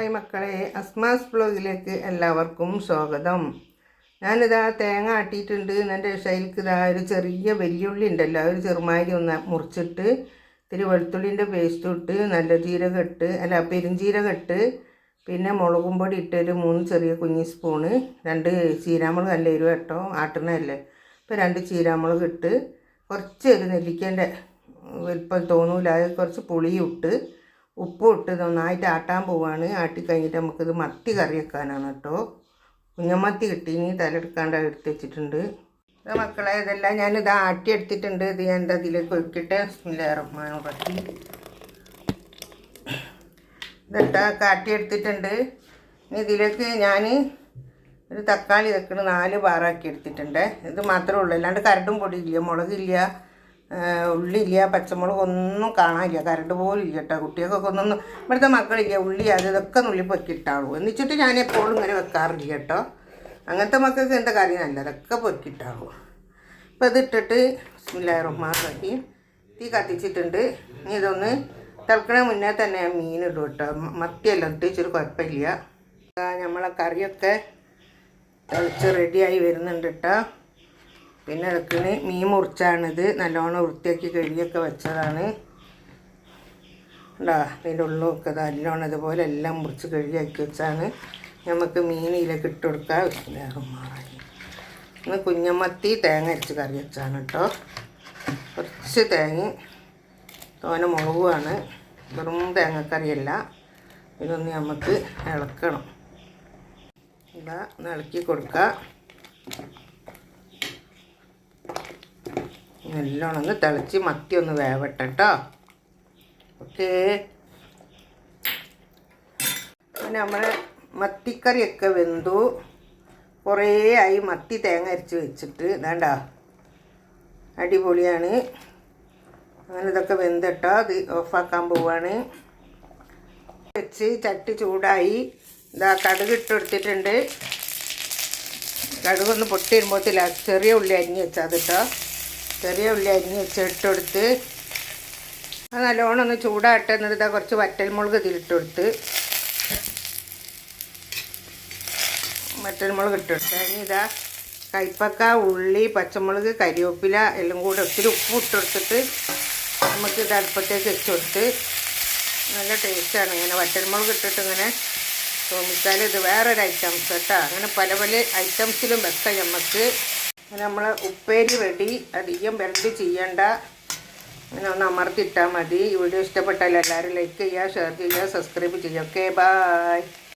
Hi മക്കളെ, അസ്മാസ് ബ്ലോഗിലേക്ക് എല്ലാവർക്കും സ്വാഗതം. ഞാനിതാ തേങ്ങ ആട്ടിയിട്ടുണ്ട്. എൻ്റെ ഷൈൽക്ക് ഇതാ ഒരു ചെറിയ വെല്ലുള്ളി ഉണ്ടല്ലോ, ഒരു ചെറുമാതിരി ഒന്ന് മുറിച്ചിട്ട് ഇത്തിരി വെളുത്തുള്ളിൻ്റെ പേസ്റ്റ് ഇട്ട് നല്ല ജീരകം ഇട്ട് പെരുംജീരകം ഇട്ട് പിന്നെ മുളകും പൊടി ഇട്ട് ഒരു 3 ചെറിയ കുഞ്ഞി സ്പൂണ് 2 ചീരാമുളക് നല്ല എരിവ് കേട്ടോ, ആട്ടണല്ലേ. ഇപ്പോൾ 2 ചീരാമുളക് ഇട്ട് കുറച്ച് ഒരു നെല്ലിക്കേൻ്റെ വലിപ്പം തോന്നൂല, കുറച്ച് പുളിയും ഇട്ട് ഉപ്പും ഇട്ട് നന്നായിട്ട് ആട്ടാൻ പോവാണ്. ആട്ടി കഴിഞ്ഞിട്ട് നമുക്കിത് മത്തി കറി വെക്കാനാണ് കേട്ടോ. കുഞ്ഞമത്തി കിട്ടീനി, തലെടുക്കാണ്ട് എടുത്ത് വെച്ചിട്ടുണ്ട്. മക്കളെ ഇതെല്ലാം ഞാനിത് ആട്ടി എടുത്തിട്ടുണ്ട്. ഇത് ഞാൻ എൻ്റെ അതിലേക്ക് ഒഴിക്കിട്ട് പറ്റി ഇതെട്ടാ കാട്ടി എടുത്തിട്ടുണ്ട്. ഇനി ഇതിലേക്ക് ഞാൻ ഒരു തക്കാളി വെക്കണ 4 ബാറാക്കി എടുത്തിട്ടുണ്ട്. ഇത് മാത്രമേ ഉള്ളൂ, അല്ലാണ്ട് കരടും പൊടിയില്ല, മുളകില്ല, ഉള്ളില്ല, പച്ചമുളക് ഒന്നും കാണാനില്ല, കരട് പോലും ഇല്ല കേട്ടോ. കുട്ടികൾക്കൊക്കെ ഒന്നും ഇവിടുത്തെ മക്കളില്ല, ഉള്ളി ഇതൊക്കെ നുള്ളി പൊക്കിയിട്ടാളൂ. എന്നിച്ചിട്ട് ഞാൻ എപ്പോഴും ഇങ്ങനെ വെക്കാറില്ല കേട്ടോ. അങ്ങനത്തെ മക്കൾക്ക് എന്താ കറി നല്ല, അതൊക്കെ പൊക്കിയിട്ടാളൂ. അപ്പോൾ ഇതിട്ടിട്ട് ബിസ്മില്ലാഹിർ തീ കത്തിച്ചിട്ടുണ്ട്. ഇനി ഇതൊന്ന് തിളക്കണ മുന്നേ തന്നെ ഞാൻ മീൻ ഇടും കേട്ടോ. മത്തിയെല്ലാം ഇട്ട് ഇച്ചിരി കുഴപ്പമില്ല. നമ്മളെ കറിയൊക്കെ തിളച്ച് റെഡിയായി വരുന്നുണ്ട് കേട്ടോ. പിന്നെ ഇടക്കിന് മീൻ മുറിച്ചാണിത്, നല്ലോണം വൃത്തിയാക്കി കഴുകിയൊക്കെ വെച്ചതാണ് കേട്ടോ. അതിൻ്റെ ഉള്ളൊക്കെ നല്ലോണം ഇതുപോലെ എല്ലാം മുറിച്ച് കഴുകിയാക്കി വെച്ചാണ് നമുക്ക് മീൻ ഇതിലേക്ക് ഇട്ട് കൊടുക്കുക. ഇന്ന് കുഞ്ഞമത്തി തേങ്ങ അരച്ച് കറി വെച്ചാണ് കേട്ടോ. കുറച്ച് തേങ്ങ തോനെ മുളകുമാണ്, വെറും തേങ്ങക്കറിയല്ല. ഇതൊന്ന് നമുക്ക് ഇളക്കണം. ഇതാ ഒന്ന് ഇളക്കി കൊടുക്കുക. നല്ലോണം ഒന്ന് തിളച്ച് മത്തി ഒന്ന് വേവട്ടെ കേട്ടോ. ഓക്കേ, പിന്നെ നമ്മൾ മത്തിക്കറിയൊക്കെ വെന്തു. കുറേ ആയി മത്തി തേങ്ങ അരച്ച് വെച്ചിട്ട്, വേണ്ട അടിപൊളിയാണ്. അങ്ങനെ ഇതൊക്കെ വെന്തിട്ടോ, അത് ഓഫാക്കാൻ പോവാണ്. വെച്ച് ചട്ടി ചൂടായി. ഇതാ കടുക് ഇട്ട് കൊടുത്തിട്ടുണ്ട്. കടുകൊന്ന് പൊട്ടി വരുമ്പോഴത്തില്ല ചെറിയ ഉള്ളി അരിഞ്ഞ് വെച്ചാൽ കേട്ടോ. ചെറിയ ഉള്ളി അരിഞ്ഞ് വെച്ച് ഇട്ടുകൊടുത്ത് അത് നല്ലോണം ഒന്ന് ചൂടായിട്ട് എന്നിട്ട് ഇതാ കുറച്ച് വറ്റൽമുളക് ഇതിലിട്ട് കൊടുത്ത് വറ്റൽമുളക് ഇട്ടുകൊടുത്ത് ഇനി ഇതാ കൈപ്പക്ക, ഉള്ളി, പച്ചമുളക്, കരിവേപ്പില എല്ലാം കൂടെ ഒത്തിരി ഉപ്പ് ഇട്ടുകൊടുത്തിട്ട് നമുക്ക് ഇത് അടുപ്പത്തേക്ക് വെച്ച് കൊടുത്ത് നല്ല ടേസ്റ്റാണ്. ഇങ്ങനെ വറ്റൽമുളക് ഇട്ടിട്ട് ഇങ്ങനെ തോന്നിച്ചാൽ ഇത് വേറൊരു ഐറ്റംസ് കേട്ടോ. അങ്ങനെ പല പല ഐറ്റംസിലും വെക്കാം നമുക്ക്. അങ്ങനെ നമ്മൾ ഉപ്പേരി റെഡി. അധികം വെറുതെ ചെയ്യണ്ട, അങ്ങനെ ഒന്ന് അമർത്തിയിട്ടാൽ മതി. ഈ വീഡിയോ ഇഷ്ടപ്പെട്ടാൽ എല്ലാവരും ലൈക്ക് ചെയ്യുക, ഷെയർ ചെയ്യുക, സബ്സ്ക്രൈബ് ചെയ്യുക. Okay, by.